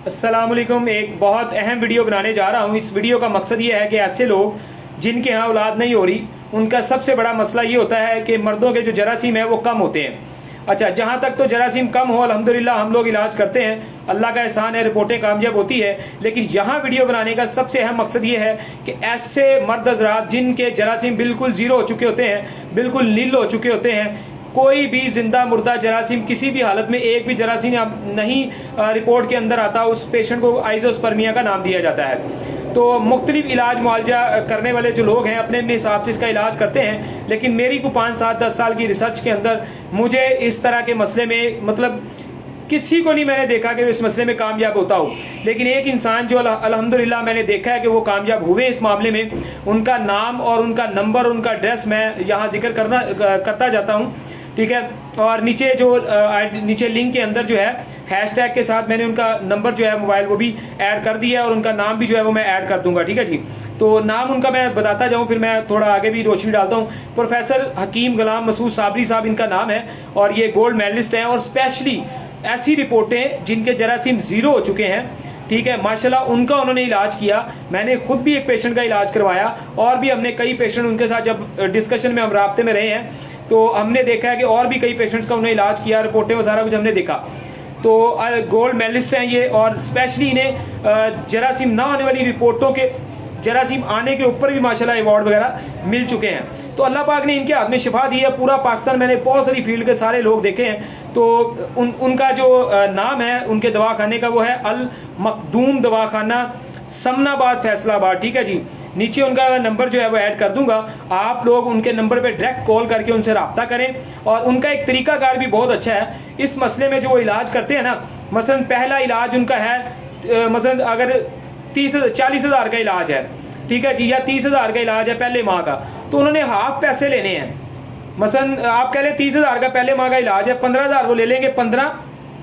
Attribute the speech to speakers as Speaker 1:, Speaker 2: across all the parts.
Speaker 1: अस्सलामुअलैकुम। एक बहुत अहम वीडियो बनाने जा रहा हूँ। इस वीडियो का मकसद ये है कि ऐसे लोग जिनके यहाँ औलाद नहीं हो रही, उनका सबसे बड़ा मसला ये होता है कि मर्दों के जो जरासीम है वो कम होते हैं। अच्छा, जहाँ तक तो जरासीम कम हो अल्हम्दुलिल्लाह हम लोग इलाज करते हैं, अल्लाह का एहसान है, रिपोर्टें कामयाब होती है। लेकिन यहाँ वीडियो बनाने का सबसे अहम मकसद ये है कि ऐसे मर्द हज़रात जिनके जरासीम बिल्कुल ज़ीरो हो चुके होते हैं, बिल्कुल नील हो चुके होते हैं, कोई भी जिंदा मुर्दा जरासीम किसी भी हालत में एक भी जरासीम नहीं रिपोर्ट के अंदर आता, उस पेशेंट को आइजोस्पर्मिया का नाम दिया जाता है। तो मुख्तलिफ इलाज मुआलजा करने वाले जो लोग हैं अपने अपने हिसाब से इसका इलाज करते हैं, लेकिन मेरी को 5, 7, 10 साल की रिसर्च के अंदर मुझे इस तरह के मसले में मतलब किसी को नहीं मैंने देखा कि इस मसले में कामयाब होता हो। लेकिन एक इंसान जो अल्हम्दुलिल्लाह मैंने देखा है कि वो कामयाब हुए इस मामले में, उनका नाम और उनका नंबर, उनका एड्रेस मैं यहाँ जिक्र करता जाता हूँ, ठीक है। और नीचे जो नीचे लिंक के अंदर जो है हैशटैग के साथ मैंने उनका नंबर जो है मोबाइल वो भी ऐड कर दिया है, और उनका नाम भी जो है वो मैं ऐड कर दूंगा, ठीक है जी। तो नाम उनका मैं बताता जाऊं, फिर मैं थोड़ा आगे भी रोशनी डालता हूं। प्रोफेसर हकीम गुलाम मसूद साबरी साहब इनका नाम है, और ये गोल्ड मेडलिस्ट हैं, और स्पेशली ऐसी रिपोर्टें जिनके जरासीम ज़ीरो हो चुके हैं, ठीक है, माशाल्लाह उनका उन्होंने इलाज किया। मैंने खुद भी एक पेशेंट का इलाज करवाया, और भी हमने कई पेशेंट उनके साथ जब डिस्कशन में हम राब्ते में रहे हैं तो हमने देखा है कि और भी कई पेशेंट्स का उन्होंने इलाज किया, रिपोर्टें वो सारा कुछ हमने देखा। तो गोल्ड मेडलिस्ट हैं ये, और स्पेशली इन्हें जरासीम ना आने वाली रिपोर्टों के जरासीम आने के ऊपर भी माशाल्लाह अवार्ड वगैरह मिल चुके हैं। तो अल्लाह पाक ने इनके हाथ में शिफा दी है। पूरा पाकिस्तान मैंने बहुत सारी फील्ड के सारे लोग देखे हैं, तो उनका जो नाम है उनके दवाखाने का वो है अल मखदूम दवाखाना, समनाबाद, फैसलाबाद, ठीक है जी। नीचे उनका नंबर जो है वो ऐड कर दूंगा, आप लोग उनके नंबर पे डायरेक्ट कॉल करके उनसे रब्ता करें। और उनका एक तरीकाकार भी बहुत अच्छा है इस मसले में जो वो इलाज करते हैं ना। मसलन पहला इलाज उनका है, मसलन अगर 40 हज़ार का इलाज है, ठीक है जी, या 30 हज़ार का इलाज है पहले माह का, तो उन्होंने हाफ पैसे लेने हैं। मसलन आप कह लें 30 हज़ार का पहले माह का इलाज है, 15 हज़ार वो ले लेंगे 15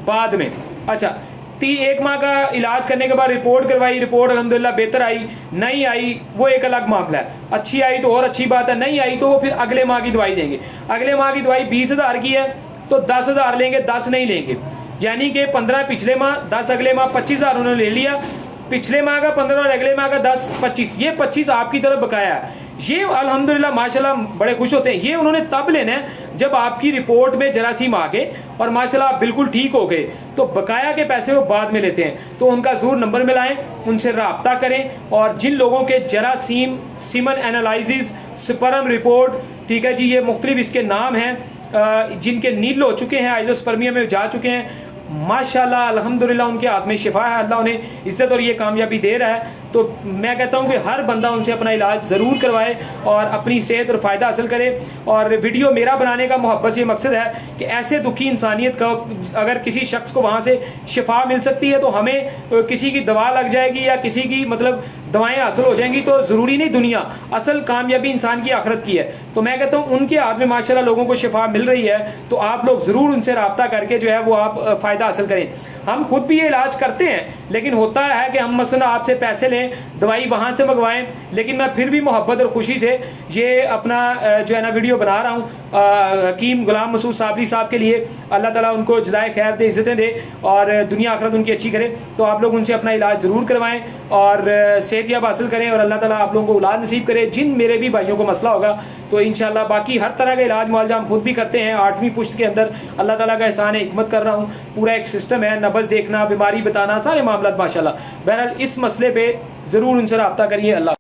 Speaker 1: बाद में। अच्छा, एक माह का इलाज करने के बाद रिपोर्ट करवाई, रिपोर्ट अल्हम्दुलिल्लाह बेहतर आई, नहीं आई वो एक अलग मामला है, अच्छी आई तो और अच्छी बात है, नहीं आई तो वो फिर अगले माह की दवाई देंगे। अगले माह की दवाई 20 हज़ार की है तो 10 हज़ार लेंगे, 10 नहीं लेंगे, यानी कि 15 पिछले माह, 10 अगले माह, 25 हज़ार उन्होंने ले लिया। पिछले माह का 15 और अगले माह का 10, 25, ये 25 आपकी तरफ बकाया है। ये अल्हम्दुलिल्लाह माशाल्लाह बड़े खुश होते हैं। ये उन्होंने तब लेना है जब आपकी रिपोर्ट में जरासीम आ गए और माशाल्लाह आप बिल्कुल ठीक हो गए, तो बकाया के पैसे वो बाद में लेते हैं। तो उनका ज़रूर नंबर मिलाएं, उनसे रब्ता करें। और जिन लोगों के जरासीम, सीमन एनालिसिस, स्पर्म रिपोर्ट, ठीक है जी, ये मुख्तलिफ इसके नाम हैं, जिनके नील हो चुके हैं, आइजोस्पर्मिया में जा चुके हैं, माशाल्लाह अल्हम्दुलिल्लाह उनके हाथ में शिफा है, अल्लाह उन्हें इज्जत और ये कामयाबी दे रहा है। तो मैं कहता हूँ कि हर बंदा उनसे अपना इलाज ज़रूर करवाए और अपनी सेहत और फ़ायदा हासिल करे। और वीडियो मेरा बनाने का मोहब्बत से मकसद है कि ऐसे दुखी इंसानियत का अगर किसी शख्स को वहाँ से शिफा मिल सकती है, तो हमें किसी की दवा लग जाएगी या किसी की मतलब दवाएं हासिल हो जाएंगी तो ज़रूरी नहीं दुनिया, असल कामयाबी इंसान की आखिरत की है। तो मैं कहता हूँ उनके हाथ में माशाल्लाह लोगों को शिफा मिल रही है, तो आप लोग ज़रूर उनसे रब्ता करके जो है वो आप फ़ायदा हासिल करें। हम खुद भी ये इलाज करते हैं, लेकिन होता है कि हम मसलन आपसे पैसे लें, दवाई वहाँ से मंगवाएं, लेकिन मैं फिर भी मोहब्बत और खुशी से ये अपना जो है ना वीडियो बना रहा हूँ हकीम गुलाम मसूद साबरी साहब के लिए। अल्लाह ताला उनको जज़ाए खैर दे, इज़्ज़तें दे और दुनिया आखिरत उनकी अच्छी करे। तो आप लोग उनसे अपना इलाज ज़रूर करवाएं और सेहतियाब हासिल करें, और अल्लाह ताला आप लोगों को औलाद नसीब करे। जिन मेरे भी भाइयों को मसला होगा तो इंशाल्लाह बाकी हर तरह का इलाज मुआलजा हम खुद भी करते हैं। 8वीं पुश्त के अंदर अल्लाह ताला का एहसान है, हिकमत कर रहा हूँ, पूरा एक सिस्टम है, नब्ज़ देखना, बीमारी बताना, सारे मामला माशाल्लाह। बहरहाल इस मसले पे ज़रूर उनसे रब्ता करिए। अल्लाह।